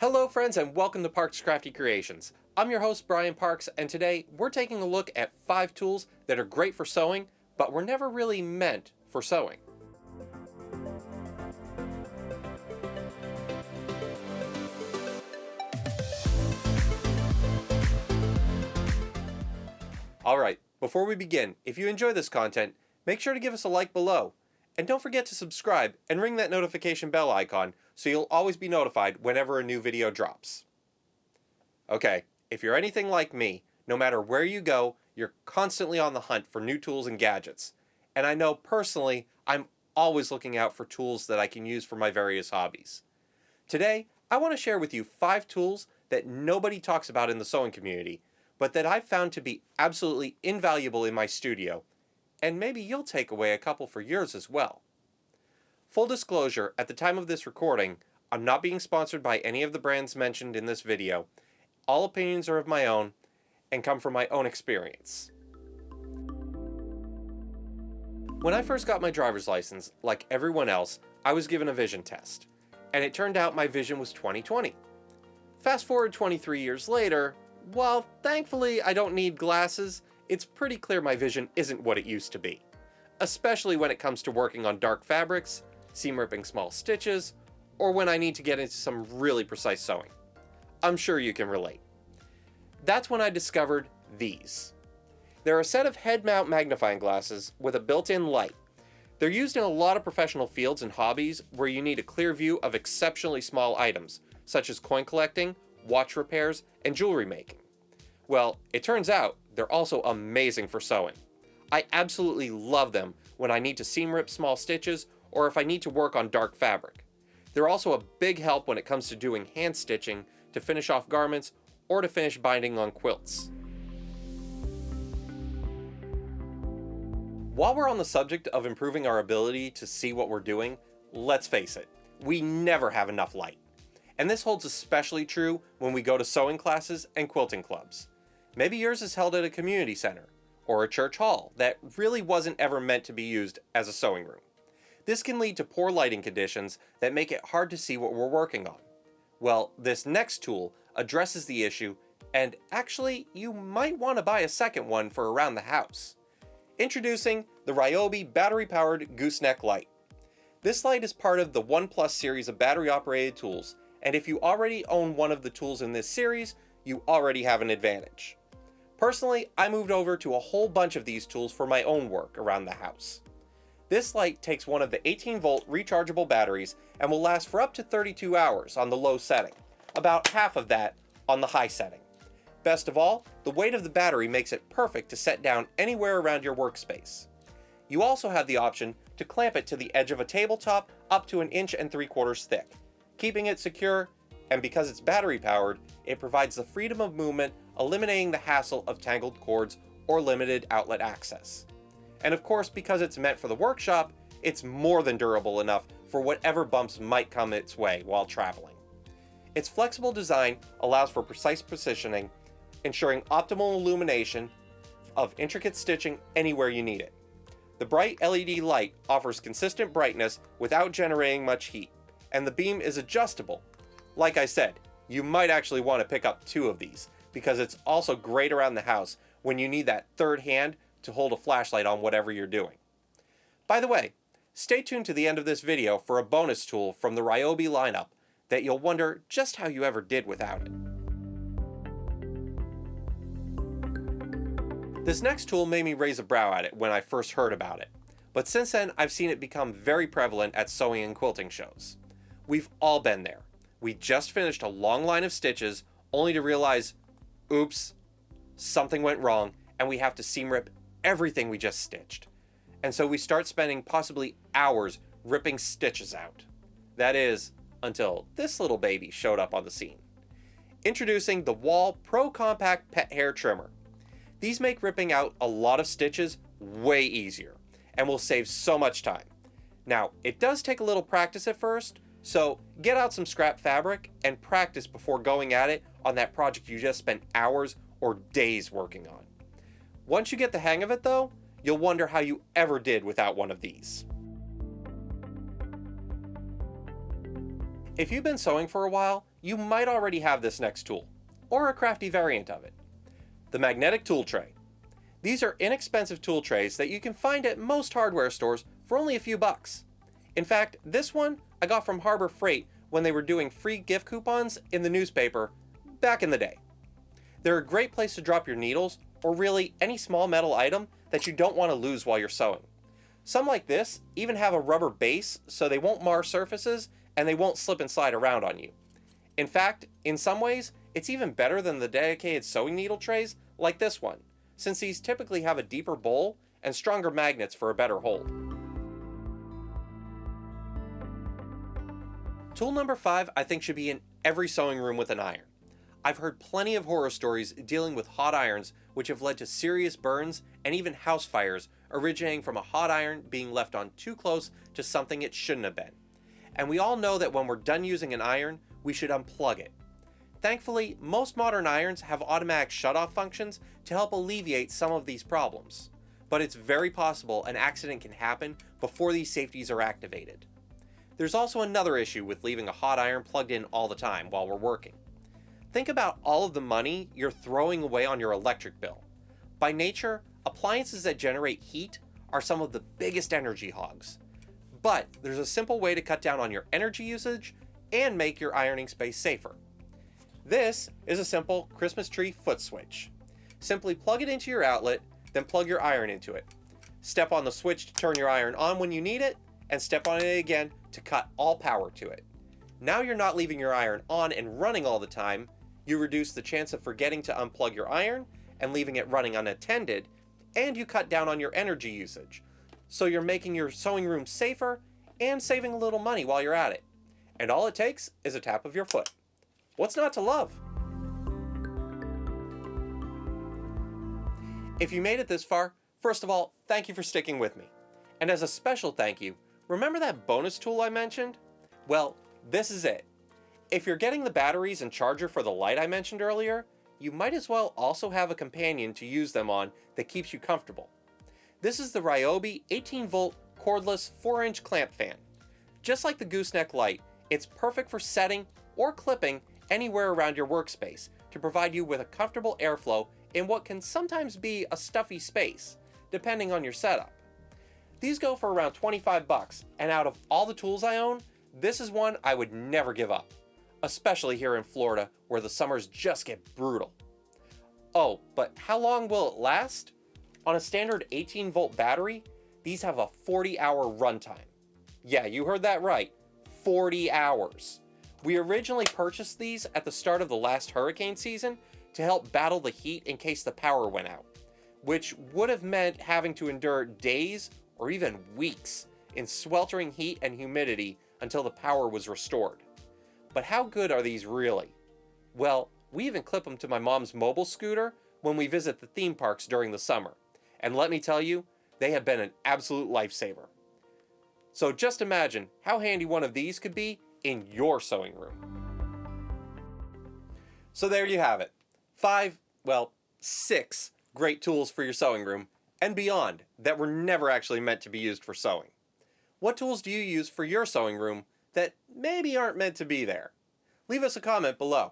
Hello friends and welcome to Parks Crafty Creations. I'm your host Brian Parks, and today we're taking a look at 5 tools that are great for sewing, but were never really meant for sewing. Alright, before we begin, if you enjoy this content, make sure to give us a like below. And don't forget to subscribe and ring that notification bell icon so you'll always be notified whenever a new video drops. Okay, if you're anything like me, no matter where you go, you're constantly on the hunt for new tools and gadgets. And I know personally, I'm always looking out for tools that I can use for my various hobbies. Today, I want to share with you 5 tools that nobody talks about in the sewing community, but that I've found to be absolutely invaluable in my studio. And maybe you'll take away a couple for yours as well. Full disclosure, at the time of this recording, I'm not being sponsored by any of the brands mentioned in this video. All opinions are of my own and come from my own experience. When I first got my driver's license, like everyone else, I was given a vision test. And it turned out my vision was 20/20. Fast forward 23 years later, while thankfully I don't need glasses, it's pretty clear my vision isn't what it used to be, especially when it comes to working on dark fabrics, seam ripping small stitches, or when I need to get into some really precise sewing. I'm sure you can relate. That's when I discovered these. They're a set of head mount magnifying glasses with a built-in light. They're used in a lot of professional fields and hobbies where you need a clear view of exceptionally small items, such as coin collecting, watch repairs, and jewelry making. Well, it turns out they're also amazing for sewing. I absolutely love them when I need to seam rip small stitches or if I need to work on dark fabric. They're also a big help when it comes to doing hand stitching to finish off garments or to finish binding on quilts. While we're on the subject of improving our ability to see what we're doing, let's face it, we never have enough light. And this holds especially true when we go to sewing classes and quilting clubs. Maybe yours is held at a community center or a church hall that really wasn't ever meant to be used as a sewing room. This can lead to poor lighting conditions that make it hard to see what we're working on. Well, this next tool addresses the issue, and actually you might want to buy a second one for around the house. Introducing the Ryobi battery-powered Gooseneck light. This light is part of the One Plus series of battery-operated tools, and if you already own one of the tools in this series, you already have an advantage. Personally, I moved over to a whole bunch of these tools for my own work around the house. This light takes one of the 18-volt rechargeable batteries and will last for up to 32 hours on the low setting, about half of that on the high setting. Best of all, the weight of the battery makes it perfect to set down anywhere around your workspace. You also have the option to clamp it to the edge of a tabletop up to 1.75 inches thick, keeping it secure, and because it's battery powered, it provides the freedom of movement, eliminating the hassle of tangled cords or limited outlet access. And of course, because it's meant for the workshop, it's more than durable enough for whatever bumps might come its way while traveling. Its flexible design allows for precise positioning, ensuring optimal illumination of intricate stitching anywhere you need it. The bright LED light offers consistent brightness without generating much heat, and the beam is adjustable. Like I said, you might actually want to pick up 2 of these, because it's also great around the house when you need that third hand to hold a flashlight on whatever you're doing. By the way, stay tuned to the end of this video for a bonus tool from the Ryobi lineup that you'll wonder just how you ever did without it. This next tool made me raise a brow at it when I first heard about it, but since then I've seen it become very prevalent at sewing and quilting shows. We've all been there. We just finished a long line of stitches only to realize, oops, something went wrong, and we have to seam rip everything we just stitched. And so we start spending possibly hours ripping stitches out. That is, until this little baby showed up on the scene. Introducing the Wall Pro Compact Pet Hair Trimmer. These make ripping out a lot of stitches way easier, and will save so much time. Now, it does take a little practice at first, so get out some scrap fabric and practice before going at it on that project you just spent hours or days working on. Once you get the hang of it though, you'll wonder how you ever did without one of these. If you've been sewing for a while, you might already have this next tool, or a crafty variant of it. The magnetic tool tray. These are inexpensive tool trays that you can find at most hardware stores for only a few bucks. In fact, this one I got from Harbor Freight when they were doing free gift coupons in the newspaper back in the day. They're a great place to drop your needles, or really any small metal item that you don't want to lose while you're sewing. Some like this even have a rubber base so they won't mar surfaces and they won't slip and slide around on you. In fact, in some ways, it's even better than the dedicated sewing needle trays like this one, since these typically have a deeper bowl and stronger magnets for a better hold. Tool number 5 I think should be in every sewing room with an iron. I've heard plenty of horror stories dealing with hot irons which have led to serious burns and even house fires originating from a hot iron being left on too close to something it shouldn't have been. And we all know that when we're done using an iron, we should unplug it. Thankfully, most modern irons have automatic shutoff functions to help alleviate some of these problems. But it's very possible an accident can happen before these safeties are activated. There's also another issue with leaving a hot iron plugged in all the time while we're working. Think about all of the money you're throwing away on your electric bill. By nature, appliances that generate heat are some of the biggest energy hogs. But there's a simple way to cut down on your energy usage and make your ironing space safer. This is a simple Christmas tree foot switch. Simply plug it into your outlet, then plug your iron into it. Step on the switch to turn your iron on when you need it, and step on it again to cut all power to it. Now you're not leaving your iron on and running all the time. You reduce the chance of forgetting to unplug your iron and leaving it running unattended, and you cut down on your energy usage. So you're making your sewing room safer and saving a little money while you're at it. And all it takes is a tap of your foot. What's not to love? If you made it this far, first of all, thank you for sticking with me. And as a special thank you, remember that bonus tool I mentioned? Well, this is it. If you're getting the batteries and charger for the light I mentioned earlier, you might as well also have a companion to use them on that keeps you comfortable. This is the Ryobi 18-volt cordless 4-inch clamp fan. Just like the Gooseneck light, it's perfect for setting or clipping anywhere around your workspace to provide you with a comfortable airflow in what can sometimes be a stuffy space, depending on your setup. These go for around 25 bucks, and out of all the tools I own, this is one I would never give up, especially here in Florida where the summers just get brutal. Oh, but how long will it last? On a standard 18-volt battery, these have a 40-hour runtime. Yeah, you heard that right, 40 hours. We originally purchased these at the start of the last hurricane season to help battle the heat in case the power went out, which would have meant having to endure days or even weeks in sweltering heat and humidity until the power was restored. But how good are these really? Well, we even clip them to my mom's mobile scooter when we visit the theme parks during the summer. And let me tell you, they have been an absolute lifesaver. So just imagine how handy one of these could be in your sewing room. So there you have it. 6 great tools for your sewing room and beyond that were never actually meant to be used for sewing. What tools do you use for your sewing room that maybe aren't meant to be there? Leave us a comment below.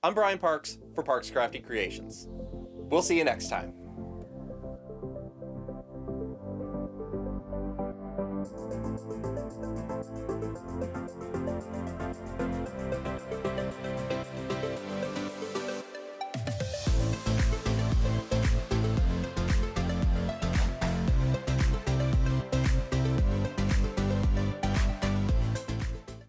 I'm Brian Parks for Parks Crafty Creations. We'll see you next time.